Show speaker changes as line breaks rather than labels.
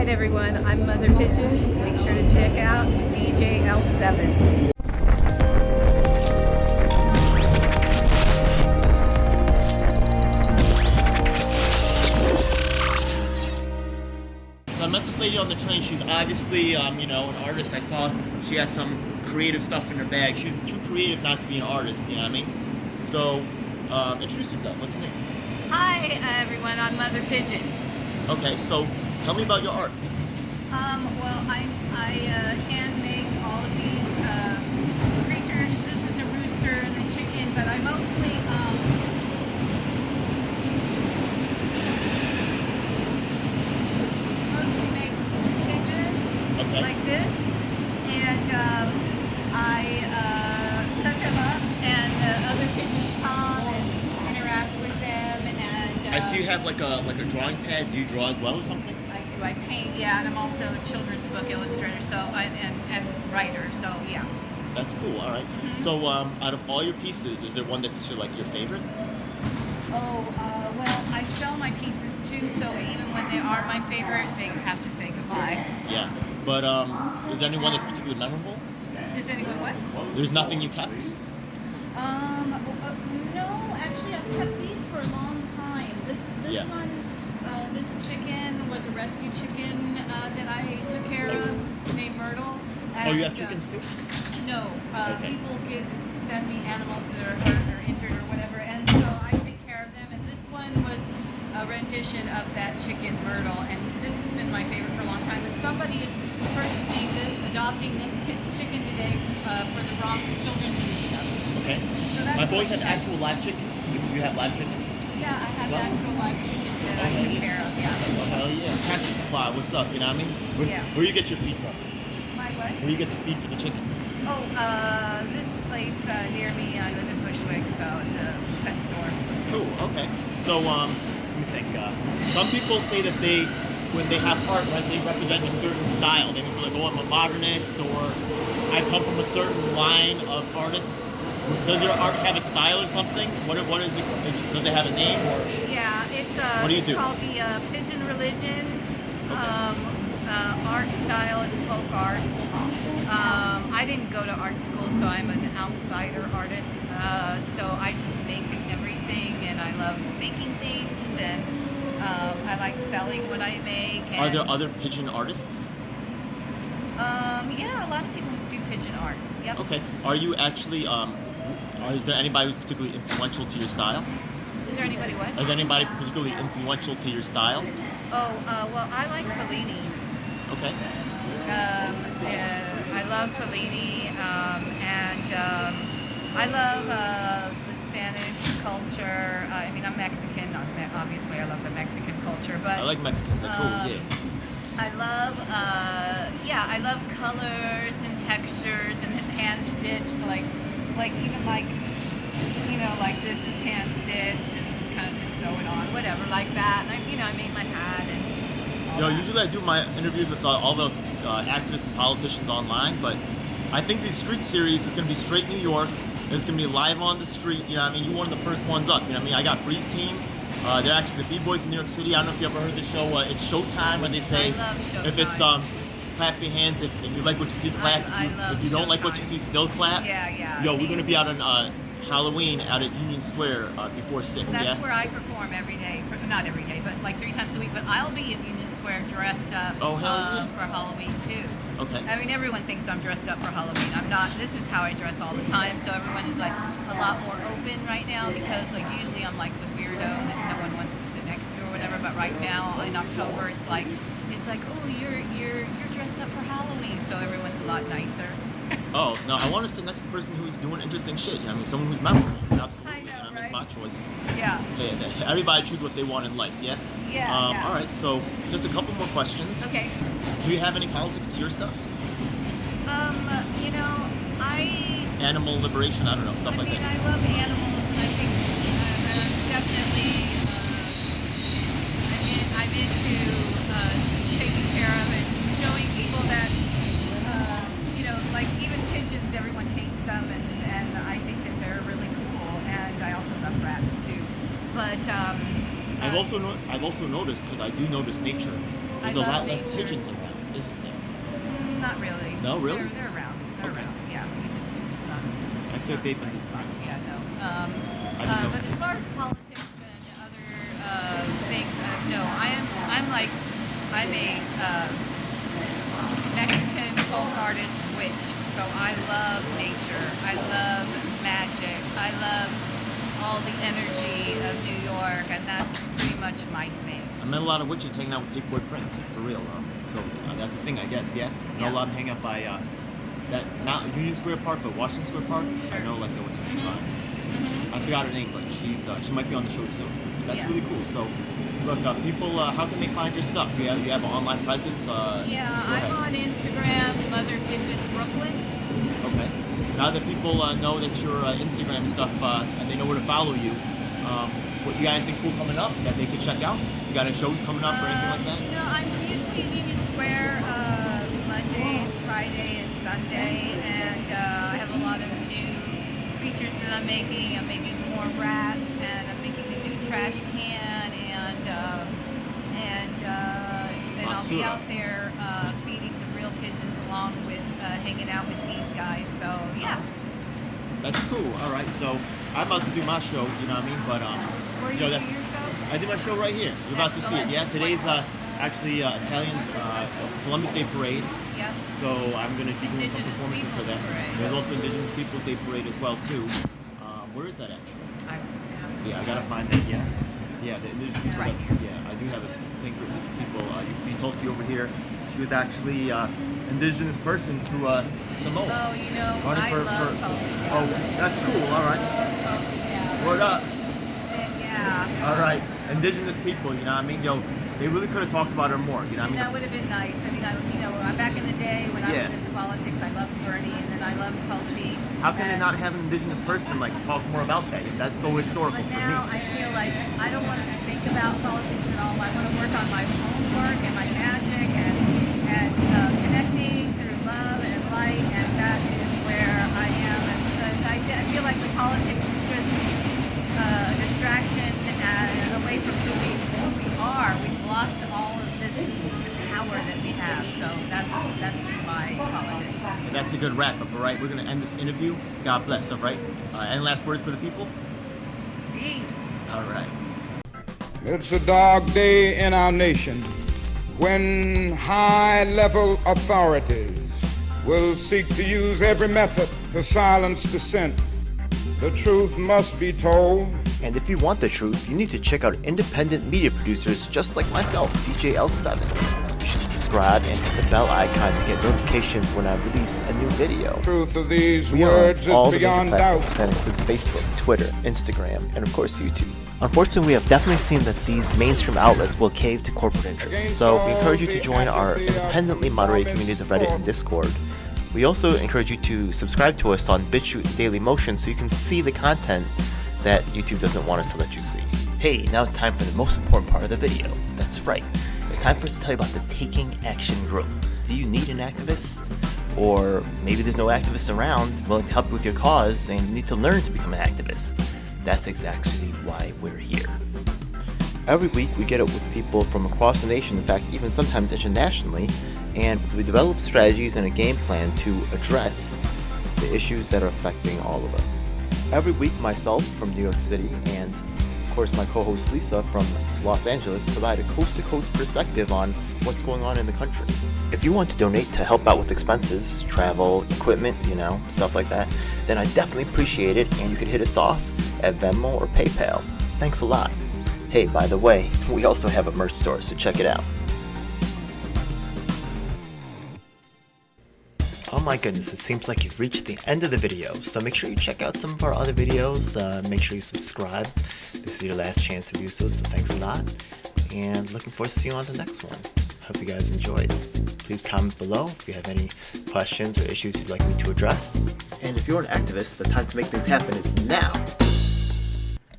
Alright everyone, I'm Mother Pigeon. Make sure to check out djelf7.
So I met this lady on the train. She's obviously, an artist. I saw she has some creative stuff in her bag. She's too creative not to be an artist, you know what I mean? So, introduce yourself. What's your name?
Hi everyone, I'm Mother Pigeon.
Okay, so tell me about your art.
Well, I hand make all of these creatures. This is a rooster and a chicken, but I mostly make pigeons like this, and I set them up, and other pigeons come and interact with them. And
I see you have like a drawing pad. Do you draw as well or something?
I paint, yeah, and I'm also a children's book illustrator, so and writer, so yeah.
That's cool. All right.
Mm-hmm.
So, out of all your pieces, is there one that's your favorite?
Oh, well, I sell my pieces too, so even when they are my favorite, they have to say goodbye.
Yeah. But is there anyone that's particularly memorable?
Is anyone what?
There's nothing you kept?
No, actually, I've kept these for a long time. This
Yeah.
one. This chicken was a rescue chicken that I took care of, named Myrtle. And,
Oh, you have chickens too?
No,
Okay.
people send me animals that are hurt or injured or whatever, and so I take care of them. And this one was a rendition of that chicken, Myrtle, and this has been my favorite for a long time. And somebody is purchasing this, adopting this chicken today for the Bronx Children's Museum.
Okay.
So that's
My boys
what
have actual live chickens. You have live chickens?
Yeah, I have
Well,
actual live chickens that I took care of. Yeah.
Oh, hell yeah. Tractor Supply, what's up? You know what I mean?
Yeah.
Where you get your feed from?
My what?
Where you get the feed for the chicken?
Oh, this place near me, I live in Bushwick, so it's a pet store.
Cool, okay. So, let me think. Some people say that when they have art, right, they represent a certain style. They can be like, oh, I'm a modernist, or I come from a certain line of artists. Does your art have a style or something? What is it? Does it have a name or?
Yeah, it's
What do you do?
called the Pigeon Religion art style. It's folk art. I didn't go to art school, so I'm an outsider artist. So I just make everything, and I love making things, and I like selling what I make. And,
Are there other pigeon artists?
Yeah, a lot of people do pigeon art. Yep.
Okay. Are you actually is there anybody who's particularly influential to your style?
Is there anybody what?
Is anybody particularly influential to your style?
Oh, well, I like Fellini.
Okay.
I love Fellini, and I love the Spanish culture. I mean, I'm Mexican. Obviously, I love the Mexican culture, but
I like Mexicans. They're cool. Yeah.
I love colors and textures and hand stitched, like even like this is hand stitched and kind of just sew it on, whatever, like that. And I made my hat and all that.
Usually I do my interviews with all the actors and politicians online, but I think the street series is going to be straight New York. It's going to be live on the street. You know what I mean? You're one of the first ones up. You know what I mean? I got Bree's team. They're actually the B-Boys in New York City. I don't know if you ever heard the show. It's Showtime, where they say,
I love Showtime.
if it's clap your hands. If you like what you see, clap.
I love
if you don't like what you
Showtime.
see, still clap.
Yeah.
Yo, we're going to be out on Halloween out at Union Square before 6.
That's
yeah.
where I perform every day. Not every day, but like 3 times a week. But I'll be in Union Square dressed up
Oh, hell yeah.
for Halloween too.
Okay.
I mean, everyone thinks I'm dressed up for Halloween. I'm not. This is how I dress all the time. So everyone is like a lot more open right now, because like usually I'm like the weirdo that no one wants to sit next to or whatever. But right now in October, it's like oh, you're dressed up for Halloween. So everyone's a lot nicer.
Oh, no, I want to sit next to the person who's doing interesting shit. You know what I mean? Someone who's memorable. Absolutely.
I know,
You know,
right?
It's my choice.
Yeah.
Hey, everybody choose what they want in life, yeah?
Yeah.
All right, so just a couple more questions.
Okay.
Do you have any politics to your stuff? Animal liberation, I don't know, stuff like that.
I love animals, and I think definitely I'm into taking care of and showing people that like even pigeons, everyone hates them, and I think that they're really cool, and I also love rats too. But
I've also noticed, because I do notice nature. There's a
love
lot less
nature.
pigeons around, isn't there?
Not really.
No, really?
They're around. They're
Okay.
around. Yeah. We just
I feel like they've been disappearing.
yeah, no.
I didn't know.
But as far as politics and other things, no. I'm a Mexican folk artist witch. So I love nature. I love magic. I love all the energy of New York, and that's pretty much my thing.
I met a lot of witches hanging out with Paperboy Prince, for real. So that's a thing, I guess. Yeah. I know a lot of them hang out by that not Union Square Park, but Washington Square Park.
Sure.
I know like what's her name. I forgot her name, but she might be on the show soon. That's
Yeah.
really cool. So look, people, how can they find your stuff? You have an online presence.
Yeah,
Go ahead.
I'm on Instagram, Mother Pigeon Brooklyn.
Okay. Now that people know that you're Instagram and stuff, and they know where to follow you, what you got anything cool coming up that they could check out? You got any shows coming up or anything like that?
No, I'm usually in Union Square Mondays, Friday, and Sunday, and I have a lot of new features that I'm making. I'm making more rats, and I'm making a new trash can, and I'll be out there feeding the real pigeons along with hanging out with these guys. So yeah.
That's cool. All right. So I'm about to do my show. You know what I mean? But
Where you do your show?
I do my show right here. You're about to see it.
Excellent.
Yeah. Today's actually Italian Columbus Day Parade.
Yep.
So I'm gonna be doing some
Indigenous
performances for
Peoples
that.
Parade.
There's also Indigenous Peoples Day Parade as well too. Where is that actually? Yeah, I gotta find that. Yeah. Yeah. The Indigenous.
Right.
Yeah. I do have a thing for people. You see Tulsi over here. She was actually indigenous person to Samoa.
Oh, you know,
Running
I love Tulsi.
Oh, that's cool. All right. Word up.
Yeah.
All right. Indigenous people, you know what I mean? Yo, they really could have talked about her more, you know what I mean?
That would have been nice. I mean, back in the day when I was into politics, I loved Bernie, and then I loved Tulsi.
How can they not have an indigenous person like talk more about that? That's so historical
But
for
now
me.
I feel like I don't want to think about politics at all. I want to work on my own work and my magic and connecting through love and light, and that is where I am. And I feel like the politics is just a distraction away from who we are. We've lost all of this power that we have. So that's my politics.
And that's a good wrap up, all right? We're going to end this interview. God bless, all right? Any last words for the people?
Peace.
All right.
It's a dark day in our nation when high-level authorities will seek to use every method to silence dissent. The truth must be told.
And if you want the truth, you need to check out independent media producers just like myself, djelf7. You should subscribe and hit the bell icon to get notifications when I release a new video.
Truth of these
We are
words
on all
is
the major
beyond
platforms.
doubt.
That includes Facebook, Twitter, Instagram, and of course YouTube. Unfortunately, we have definitely seen that these mainstream outlets will cave to corporate interests, so we encourage you to join our independently moderated communities of Reddit and Discord. We also encourage you to subscribe to us on BitChute and Dailymotion so you can see the content that YouTube doesn't want us to let you see. Hey, now it's time for the most important part of the video. That's right. It's time for us to tell you about the Taking Action Group. Do you need an activist? Or maybe there's no activists around willing to help you with your cause and you need to learn to become an activist. That's exactly why we're here. Every week we get up with people from across the nation, in fact even sometimes internationally, and we develop strategies and a game plan to address the issues that are affecting all of us. Every week myself from New York City and of course my co-host Lisa from Los Angeles provide a coast-to-coast perspective on what's going on in the country. If you want to donate to help out with expenses, travel, equipment, stuff like that, then I definitely appreciate it, and you can hit us off at Venmo or PayPal. Thanks a lot. Hey, by the way, we also have a merch store, so check it out. Oh my goodness, it seems like you've reached the end of the video, so make sure you check out some of our other videos, make sure you subscribe. This is your last chance to do so thanks a lot, and looking forward to seeing you on the next one. Hope you guys enjoyed. Please comment below if you have any questions or issues you'd like me to address. And if you're an activist, the time to make things happen is now.